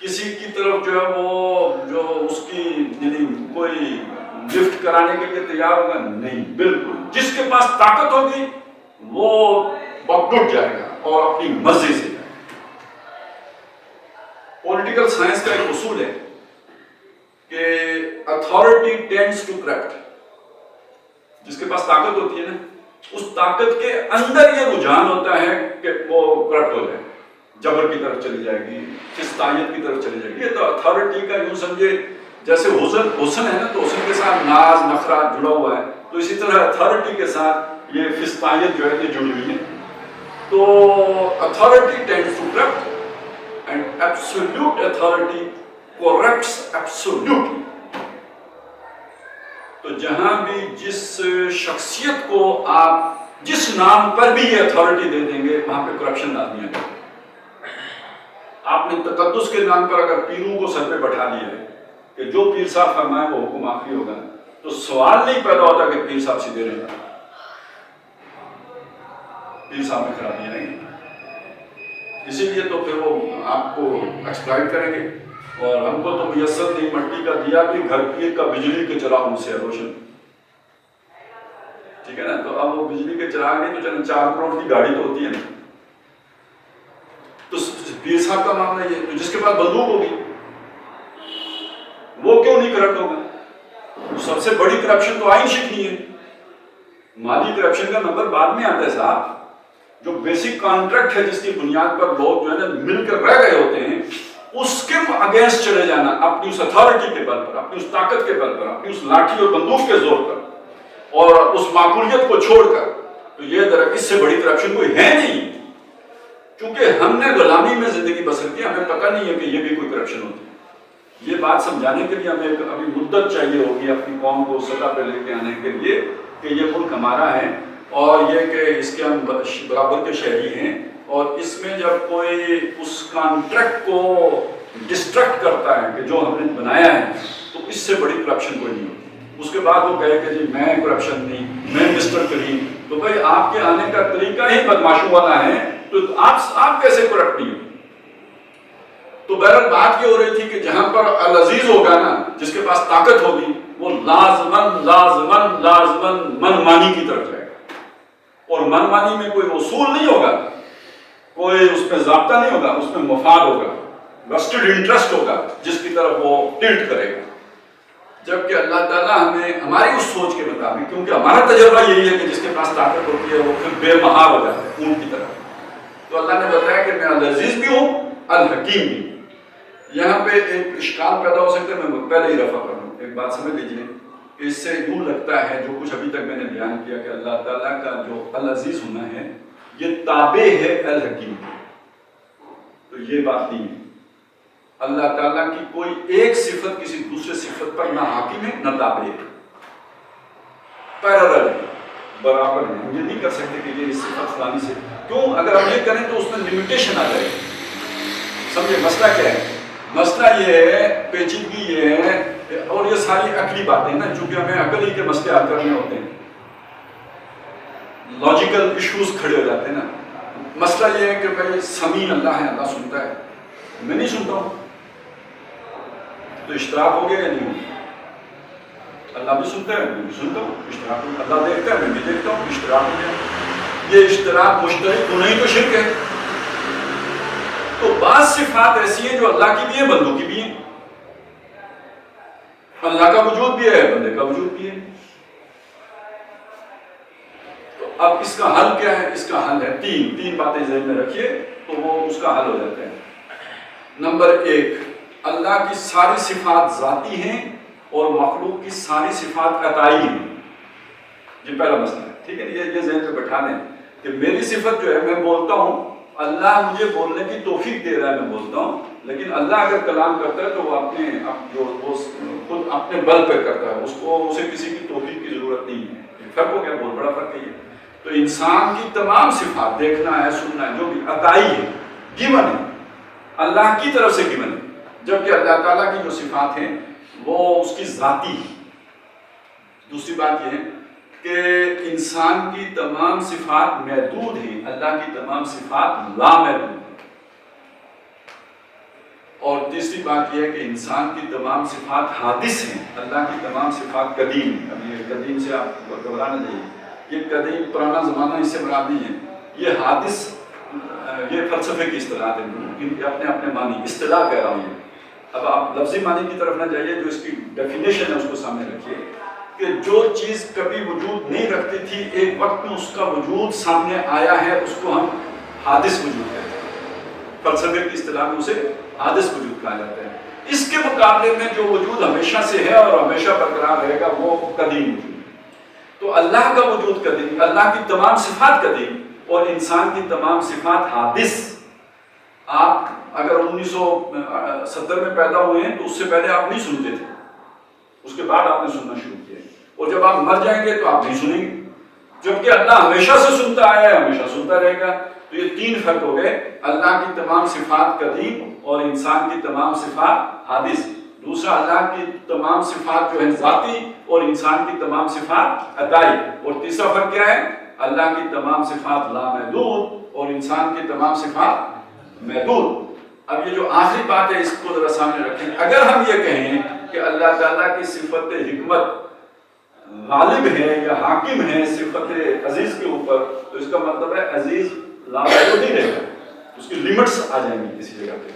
کسی کی طرف جو ہے وہ جو اس کی یعنی کوئی لفٹ کرانے کے لیے تیار ہوگا؟ نہیں، بالکل. جس کے پاس طاقت ہوگی وہ بکٹ جائے گا اور اپنی مرضی سے جائے گا. پولیٹیکل سائنس کا ایک اصول ہے کہ اتھارٹی ٹینڈز ٹو کرپٹ. جس کے پاس طاقت ہوتی ہے نا، اس طاقت کے اندر یہ رجحان ہوتا ہے کہ وہ کرپٹ ہو جائے، جبر کی طرف چلی جائے گی، فسطائیت کی طرف چلی جائے گی. یہ تو اتھارٹی کا یوں سمجھے جیسے حسن ہے نا، تو حسن کے ساتھ ناز نخرہ جڑا ہوا ہے، تو اسی طرح اتھارٹی کے ساتھ یہ فسطائیت جو ہے یہ جڑی ہوئی ہے. تو authority tends to corrupt and absolute authority corrupts absolutely. تو جہاں بھی جس شخصیت کو آپ جس نام پر بھی یہ اتھارٹی دے دیں گے وہاں پہ کرپشن لازمی آ جائے گا. آپ نے تقدس کے نام پر اگر پیروں کو سر پہ بٹھا لیا ہے کہ جو پیر صاحب فرمائے وہ حکم آخری ہوگا، تو سوال نہیں پیدا ہوتا کہ پیر صاحب سیدھے رہنا. پیر صاحب میں خرابیاں نہیں، اسی لیے تو پھر وہ آپ کو ایکسپلائٹ کریں گے، اور ہم کو تو میسر نہیں، مٹی کا دیا بھی گھر کا بجلی کے چراغ سے ہے روشن، ٹھیک ہے نا؟ تو اب وہ بجلی کے چراغ نہیں تو چلیں 4 کروڑ کی گاڑی تو ہوتی ہے نا. تو پیر صاحب کا معاملہ یہ، تو جس کے پاس بندوق ہوگی وہ کیوں نہیں کرپٹ ہوگا؟ سب سے بڑی کرپشن تو آئین شکنی ہے. مالی کرپشن کا نمبر بعد میں آتا ہے صاحب، جو بیسک کانٹریکٹ ہے جس کی بنیاد پر لوگ جو ہے نا مل کر رہ گئے ہوتے ہیں، اس کے اگینسٹ چلے جانا اپنی اس اتھارٹی کے بل پر، اپنی اس طاقت کے بل پر، اپنی اس لاٹھی اور بندوق کے زور پر، اور اس معقولیت کو چھوڑ کر، تو یہ اس سے بڑی کرپشن کوئی ہے نہیں. کیونکہ ہم نے غلامی میں زندگی بسر کی، ہمیں پتہ نہیں ہے کہ یہ بھی کوئی کرپشن ہوتی ہے. یہ بات سمجھانے کے لیے ہمیں ابھی مدت چاہیے ہوگی اپنی قوم کو سطح پہ لے کے آنے کے لیے کہ یہ ملک ہمارا ہے، اور یہ کہ اس کے ہم برابر کے شہری ہیں، اور اس میں جب کوئی اس کانٹریکٹ کو ڈسٹرکٹ کرتا ہے کہ جو ہم نے بنایا ہے، تو اس سے بڑی کرپشن کوئی نہیں ہوتی. اس کے بعد وہ کہے کہ جی میں کرپشن نہیں، میں مسٹر کریم، تو بھائی آپ کے آنے کا طریقہ ہی بدماشوں والا ہے، تو آپ کیسے کرپٹ نہیں ہو؟ تو بہرحال بات یہ ہو رہی تھی کہ جہاں پر العزیز ہوگا نا، جس کے پاس طاقت ہوگی، وہ لازمن منمانی کی طرف جائے گا، اور منمانی میں کوئی اصول نہیں ہوگا، کوئی اس میں ضابطہ نہیں ہوگا، اس میں مفاد ہوگا، ویسٹڈ انٹرسٹ ہوگا جس کی طرف وہ ٹلٹ کرے گا. جبکہ اللہ تعالیٰ ہمیں ہماری اس سوچ کے مطابق، کیونکہ ہمارا تجربہ یہی ہے کہ جس کے پاس طاقت ہوتی ہے وہ پھر بے مہار ہو جاتا ہے اونٹ کی طرح. تو اللہ نے بتایا کہ میں العزیز بھی ہوں، الحکیم بھی. یہاں پہ ایک اشکال پیدا ہو سکتا ہے، میں پہلے ہی رفع کروں. ایک بات سمجھ لیجیے، اس سے یوں لگتا ہے جو کچھ ابھی تک میں نے بیان کیا کہ اللہ تعالیٰ کا جو العزیز ہونا ہے یہ تابع ہے الحکیم. تو یہ بات نہیں ہے. اللہ تعالیٰ کی کوئی ایک صفت کسی دوسرے صفت پر نہ حاکم ہے نہ تابع ہے، پیرالل ہے، برابر ہے. ہم یہ نہیں کر سکتے کہ یہ صفت فلانی سے، کیوں؟ اگر ہم یہ کریں تو اس میں لمیٹیشن آ جائے گی. سمجھے مسئلہ کیا ہے؟ مسئلہ یہ ہے، پیچیدگی یہ ہے، اور یہ ساری عقلی باتیں نا، چونکہ ہمیں عقل ہی کے مسئلے حل کرنے ہوتے ہیں، لاجیکل ایشوز کھڑے ہو جاتے ہیں نا. مسئلہ یہ ہے کہ بھائی سمیع اللہ ہے، اللہ سنتا ہے، میں نہیں سنتا ہوں، تو اشتراک ہو گیا یا نہیں ہو گیا؟ اللہ بھی سنتا ہے، میں بھی سنتا ہوں، اشتراک ہو گیا. اللہ دیکھتا ہے، میں بھی دیکھتا ہوں، اشتراک ہو گیا. یہ اشتراک مشترک ہونا ہی تو شرک ہے. تو بعض صفات ایسی ہیں جو اللہ کی بھی ہیں، بندوں کی بھی ہیں. اللہ کا وجود بھی ہے، بندے کا وجود بھی ہے. تو اب اس کا حل کیا ہے؟ اس کا حل ہے تین باتیں ذہن میں رکھیے تو وہ اس کا حل ہو جاتا ہے. نمبر 1، اللہ کی ساری صفات ذاتی ہیں اور مخلوق کی ساری صفات عطائی ہیں. یہ پہلا مسئلہ ہے، ٹھیک ہے؟ یہ ذہن میں بٹھا لیں کہ میری صفت جو ہے، میں بولتا ہوں، اللہ مجھے بولنے کی توفیق دے رہا ہے، میں بولتا ہوں، لیکن اللہ اگر کلام کرتا ہے تو وہ خود اپنے بل پہ کرتا ہے، اسے کسی کی توفیق کی ضرورت نہیں ہے. فرق ہو گیا، بہت بڑا فرق ہے یہ. تو انسان کی تمام صفات، دیکھنا ہے، سننا ہے، جو بھی عطائی ہے، گیون ہے، اللہ کی طرف سے گیون ہے. جبکہ اللہ تعالیٰ کی جو صفات ہیں وہ اس کی ذاتی ہے. دوسری بات یہ ہے کہ انسان کی تمام صفات محدود ہیں، اللہ کی تمام صفات لامحدود ہیں. اور تیسری بات یہ ہے کہ انسان کی تمام صفات حادث ہیں، اللہ کی تمام صفات قدیم ہیں. اب یہ قدیم سے آپ گھبرانا چاہیے، یہ قدیم پرانا زمانہ اس سے مراد نہیں ہے. یہ حادث، یہ فلسفے کی اصطلاح ہے، ان کے اپنے اپنے معنی، اصطلاح کہہ رہا ہوں. اب آپ لفظی معنی کی طرف نہ جائیے، جو اس کی ڈیفینیشن ہے اس کو سامنے رکھیے کہ جو چیز کبھی وجود نہیں رکھتی تھی، ایک وقت میں اس کا وجود سامنے آیا ہے، اس کو ہم حادث وجود کہتے ہیں. فلسفے کی اصطلاح میں اسے حادث وجود کہا جاتا ہے. اس کے مقابلے میں جو وجود ہمیشہ سے ہے اور ہمیشہ برقرار رہے گا وہ قدیم وجود ہے. تو اللہ کا وجود قدیم، اللہ کی تمام صفات قدیم اور انسان کی تمام صفات حادث. آپ اگر 1970 میں پیدا ہوئے ہیں تو اس سے پہلے آپ نہیں سنتے تھے، اس کے بعد آپ نے سننا شروع کیا، اور جب آپ مر جائیں گے تو آپ نہیں سنیں گے. جبکہ اللہ ہمیشہ سے سنتا آیا ہے، ہمیشہ سنتا رہے گا. تو یہ 3 فرق ہو گئے، اللہ کی تمام صفات قدیم اور انسان کی تمام صفات حادث. دوسرا، اللہ کی تمام صفات جو ہے ذاتی اور انسان کی تمام صفات عطائی. اور تیسرا فرق کیا ہے؟ اللہ کی تمام صفات لامحدود اور انسان کی تمام صفات محدود۔ اب یہ جو آخری بات ہے اس کو ذرا سامنے رکھیں۔ اگر ہم یہ کہیں کہ اللہ تعالیٰ کی صفت حکمت غالب ہے یا حاکم ہے صفت عزیز کے اوپر، تو اس کا مطلب ہے عزیز لامحدود نہیں رہے گا، اس کی لیمٹس آ جائیں گی کسی جگہ پہ۔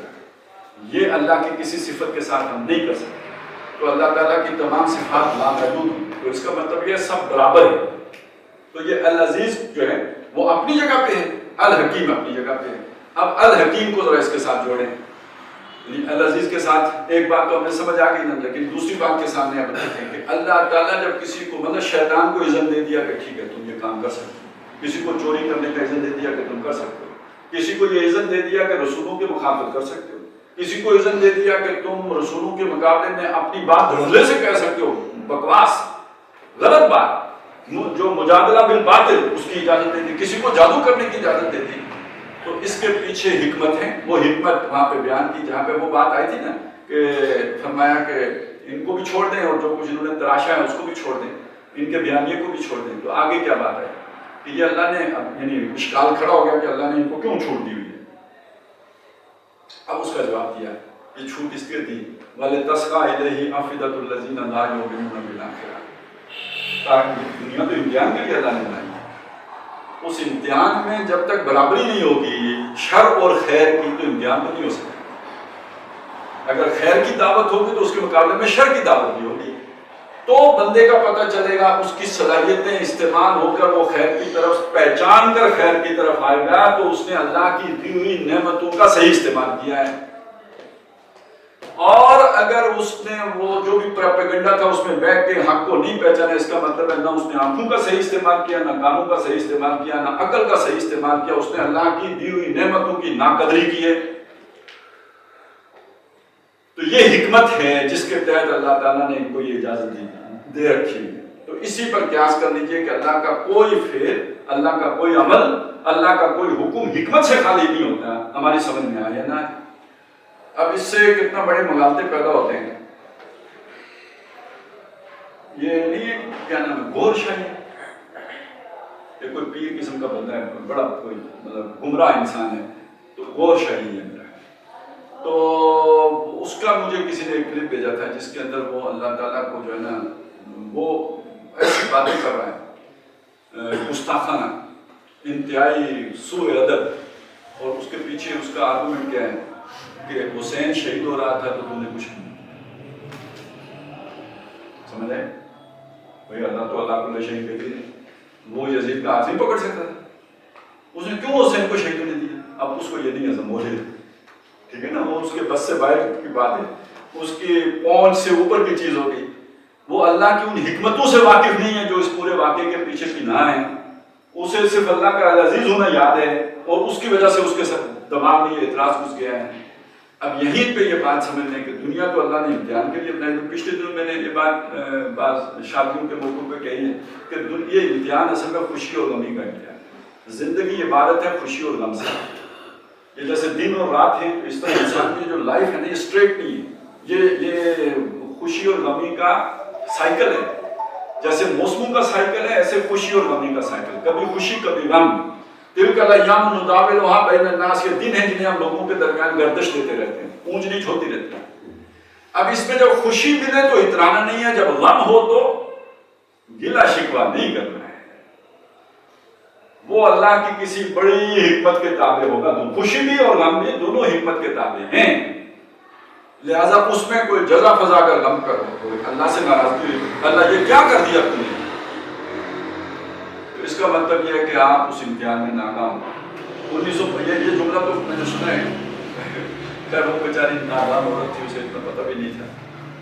یہ اللہ کی کسی صفت کے ساتھ ہم نہیں کر سکتے۔ تو اللہ تعالیٰ کی تمام صفات لامحدود ہیں، تو اس کا مطلب یہ سب برابر ہے۔ تو یہ العزیز جو ہے وہ اپنی جگہ پہ ہے، الحکیم اپنی جگہ پہ ہے۔ اب الحکیم کو ذرا اس کے ساتھ جوڑیں، العزیز کے ساتھ ایک بات تو ہمیں سمجھ آ گئی نا، لیکن دوسری بات کے سامنے آپ دیکھیں کہ اللہ تعالیٰ جب کسی کو مطلب شیطان کو اذن دے دیا کہ ٹھیک ہے تم یہ کام کر سکتے ہو، کسی کو چوری کرنے کا اذن دے دیا کہ تم کر سکتے ہو، کسی کو یہ اذن دے دیا کہ رسولوں کے مخالفت کر سکتے ہو، کسی کو اذن دے دیا کہ تم رسولوں کے مقابلے میں اپنی بات دھڑلے سے کہہ سکتے ہو، بکواس غلط بات جو مجادلہ بالباطل اس کی اجازت دے دی، کسی کو جادو کرنے کی اجازت دے دی۔ تو اس کے پیچھے حکمت ہے، وہ حکمت وہاں پہ بیان کی جہاں پہ وہ بات آئی تھی نا کہ فرمایا کہ ان کو بھی چھوڑ دیں اور جو کچھ انہوں نے تراشا ہے اس کو بھی چھوڑ دیں، ان کے بیانیے کو بھی چھوڑ دیں۔ تو آگے کیا بات ہے کہ یہ اللہ نے یعنی اشکال کھڑا ہو گیا کہ اللہ نے ان کو کیوں چھوڑ دی ہوئی ہے۔ اب اس کا جواب دیا، یہ چھوٹ اس کے دی وَلِتَسْقَىٰ إِلَيْهِ أَفْئِدَةُ الَّذِينَ لَا يُؤْمِنُونَ بِالْآخِرَةِ، تاکہ دنیا تو امتحان کے لیے اللہ نے بنائی، اس امتحان میں جب تک برابری نہیں ہوگی شر اور خیر کی تو امتحان تو نہیں ہو سکتا۔ اگر خیر کی دعوت ہوگی تو اس کے مقابلے میں شر کی دعوت بھی ہوگی، تو بندے کا پتہ چلے گا، اس کی صلاحیتیں استعمال ہو کر وہ خیر کی طرف پہچان کر خیر کی طرف آئے گا تو اس نے اللہ کی دی ہوئی نعمتوں کا صحیح استعمال کیا ہے۔ اور اگر اس نے وہ جو بھی پروپیگنڈا تھا اس میں بیٹھ کے حق کو نہیں پہچانا، اس کا مطلب ہے نہ اس نے آنکھوں کا صحیح استعمال کیا، نہ کانوں کا صحیح استعمال کیا، نہ عقل کا صحیح استعمال کیا، اس نے اللہ کی دی ہوئی نعمتوں کی ناقدری کی ہے۔ تو یہ حکمت ہے جس کے تحت اللہ تعالیٰ نے ان کو یہ اجازت دے رکھی ہے۔ تو اسی پر قیاس کر لیجئے کہ اللہ کا کوئی فعل، اللہ کا کوئی عمل، اللہ کا کوئی حکم حکمت سے خالی نہیں ہوتا۔ ہماری سمجھ میں آیا نا؟ اب اس سے کتنا بڑے مغالطے پیدا ہوتے ہیں۔ یہ نہیں کیا نام ہے، غور شاہی، یہ کوئی پیر قسم کا بندہ ہے، بڑا کوئی مطلب گمراہ انسان ہے، تو غور شاہی ہے میرا۔ تو اس کا مجھے کسی نے ایک کلپ بھیجا تھا جس کے اندر وہ اللہ تعالیٰ کو جو ہے نا وہ ایسی باتیں کر رہا ہے گستاخانہ، انتہائی سوء ادب، اور اس کے پیچھے اس کا آرگومنٹ کیا ہے کہ حسین شہید ہو رہا تھا تو تم نے کچھ نہیں سمجھ آئے؟ بھئی اللہ تو اللہ کو شہید کہتی ہے، وہ یزید کا ہاتھ نہیں پکڑ سکتا تھا، اس نے کیوں حسین کو شہید ہونے دیا؟ اب اس کو یہ نہیں ہضم ہو رہی، ٹھیک ہے نا، وہ اس کے بس سے باہر کی بات ہے، اس کی پہنچ سے اوپر کی چیز ہو گئی۔ وہ اللہ کی ان حکمتوں سے واقف نہیں ہے جو اس پورے واقعے کے پیچھے پنہاں ہیں، اسے صرف اللہ کا العزیز ہونا یاد ہے اور اس کی وجہ سے اس کے دماغ میں یہ اعتراض گھس گیا ہے۔ اب یہیں پہ یہ بات سمجھنے کہ دنیا تو اللہ نے امتحان کے لیے بنائی۔ تو پچھلے دنوں میں نے یہ بات بعض شادیوں کے موقعوں پہ کہی ہے کہ یہ امتحان اصل میں خوشی اور غمی کا امتحان ہے۔ زندگی عبادت ہے خوشی اور غم سے، یہ جیسے دن اور رات ہے، اس طرح انسان کی جو لائف ہے نا یہ اسٹریٹ نہیں ہے، یہ خوشی اور غمی کا سائیکل ہے، جیسے موسموں کا سائیکل ہے ایسے خوشی اور غمی کا سائیکل، کبھی خوشی کبھی غم۔ تلک الایام نداولها بین الناس، یہ دن ہیں جنہیں ہم لوگوں کے درمیان گردش دیتے رہتے ہیں، اونچ نیچ ہوتی رہتی ہے۔ اب اس میں جب خوشی ملے تو اترانا نہیں ہے، جب غم ہو تو گلہ شکوہ نہیں کرنا ہے، وہ اللہ کی کسی بڑی حکمت کے تابع ہوگا۔ خوشی بھی اور غم بھی دونوں حکمت کے تابع ہیں، لہذا اس میں کوئی جزا فضا کر غم کرو تو اللہ سے ناراضگی ہوئی، اللہ یہ کیا کر دیا تم نے، تو اس کا مطلب یہ ہے کہ آپ اس امتحان میں ناکام ہو۔ یہ جملہ تو میں نے سنا ہے، خیر وہ بیچاری نادان عورت تھی، اسے اتنا پتہ بھی نہیں تھا،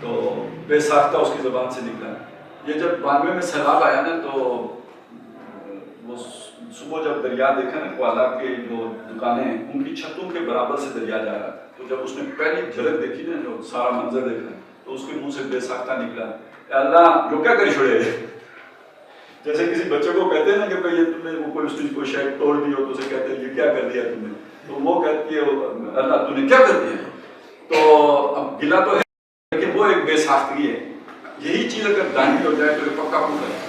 تو بے ساختہ اس کی زبان سے نکلا۔ یہ جب 92 میں سیلاب آیا نا تو وہ صبح جب دریا دیکھا نا، کوالا کے جو دکانیں ہیں ان کی چھتوں کے برابر سے دریا جا رہا تھا، تو جب اس نے پہلی جھلک دیکھی نا، جو سارا منظر دیکھا تو اس کے منہ سے بے ساختہ نکلا، اے اللہ جو کیا کری چھوڑے۔ جیسے کسی بچے کو کہتے ہیں نا کہ بھئی تم نے وہ کوئی اس کو شاید توڑ دی ہو تو اسے کہتے ہیں یہ کیا کر دیا تم نے، تو وہ کہتی ہے اللہ تو نے کیا کر دیا۔ تو اب گلہ تو ہے لیکن وہ ایک بے ساختگی ہے، یہی چیز اگر دائمی ہو جائے تو یہ پکا پکا ہے۔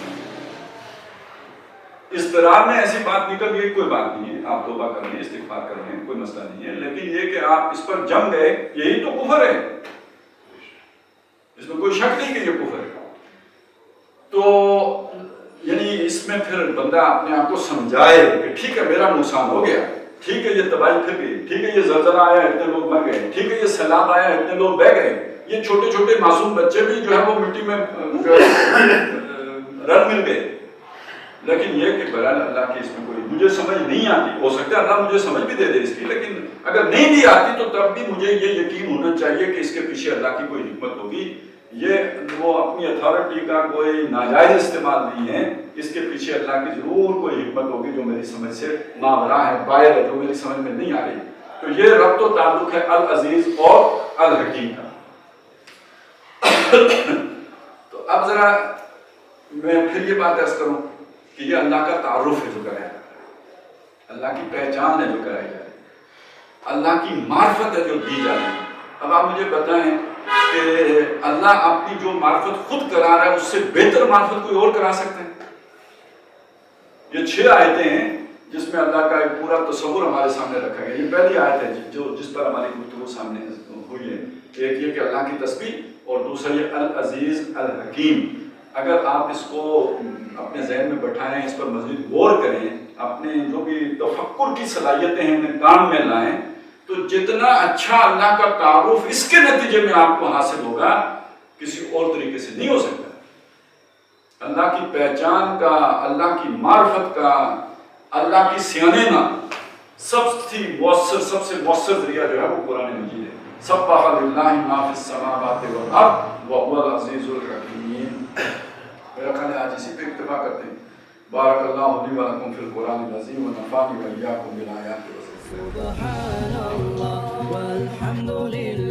اضطرار میں ایسی بات نکل گئی کوئی بات نہیں ہے، آپ توبہ کر لیں، استغفار کر لیں، کوئی مسئلہ نہیں ہے، لیکن یہ کہ آپ اس پر جم گئے یہی تو کفر ہے، اس میں کوئی شک نہیں کہ یہ کفر ہے۔ تو یعنی اس میں پھر بندہ اپنے آپ کو سمجھائے کہ ٹھیک ہے میرا نقصان ہو گیا، ٹھیک ہے یہ تباہی پھر گئی، ٹھیک ہے یہ زلزلہ آیا اتنے لوگ مر گئے، ٹھیک ہے یہ سیلاب آیا اتنے لوگ بہ گئے، یہ چھوٹے چھوٹے معصوم بچے بھی جو ہے وہ مٹی میں رن مل گئے، لیکن یہ کہ بہرحال اللہ کی اس میں کوئی مجھے سمجھ نہیں آتی، ہو سکتا ہے اللہ مجھے سمجھ بھی دے دے اس کی، لیکن اگر نہیں بھی آتی تو تب بھی مجھے یہ یقین ہونا چاہیے کہ اس کے پیچھے اللہ کی کوئی حکمت ہوگی، یہ وہ اپنی اتھارٹی کا کوئی ناجائز استعمال نہیں ہے، اس کے پیچھے اللہ کی ضرور کوئی حکمت ہوگی جو میری سمجھ سے ماورا ہے، باہر ہے، جو میری سمجھ میں نہیں آ رہی۔ تو یہ ربط و تعلق ہے العزیز اور الحکیم کا۔ تو اب ذرا میں پھر یہ بات عرض کروں کہ یہ اللہ کا تعارف ہے جو کرایا جا رہا ہے، اللہ کی پہچان ہے جو کرائی جا رہی ہے، اللہ کی معرفت ہے جو دی جا رہی ہے۔ اب آپ مجھے بتائیں کہ اللہ اپنی جو معرفت خود کرا رہا ہے اس سے بہتر معرفت کوئی اور کرا سکتا ہے؟ یہ 6 آیتیں ہیں جس میں اللہ کا ایک پورا تصور ہمارے سامنے رکھا گیا۔ یہ پہلی آیت ہے جس پر ہماری گفتگو سامنے ہوئی ہے، ایک یہ کہ اللہ کی تسبیح اور دوسرا یہ العزیز الحکیم۔ اگر آپ اس کو اپنے ذہن میں بٹھائیں، اس پر مزید غور کریں، اپنے جو بھی تفکر کی صلاحیتیں ہیں انہیں کام میں لائیں، تو جتنا اچھا اللہ کا تعارف اس کے نتیجے میں آپ کو حاصل ہوگا کسی اور طریقے سے نہیں ہو سکتا۔ اللہ کی پہچان کا، اللہ کی معرفت کا، اللہ کی سیانینا سب سے مؤثر ذریعہ جو ہے وہ قرآن مجید ہے۔ سبح للہ ما فی السماوات والارض وهو العزیز الحکیم۔ میرا خیال ہے آج اسی پہ اکتفا کرتے ہیں۔ بارک اللہ لی و لکم فی القرآن العظیم ونفعني و ایاکم بالآیات والذکر۔ سبحان اللہ والحمد للہ۔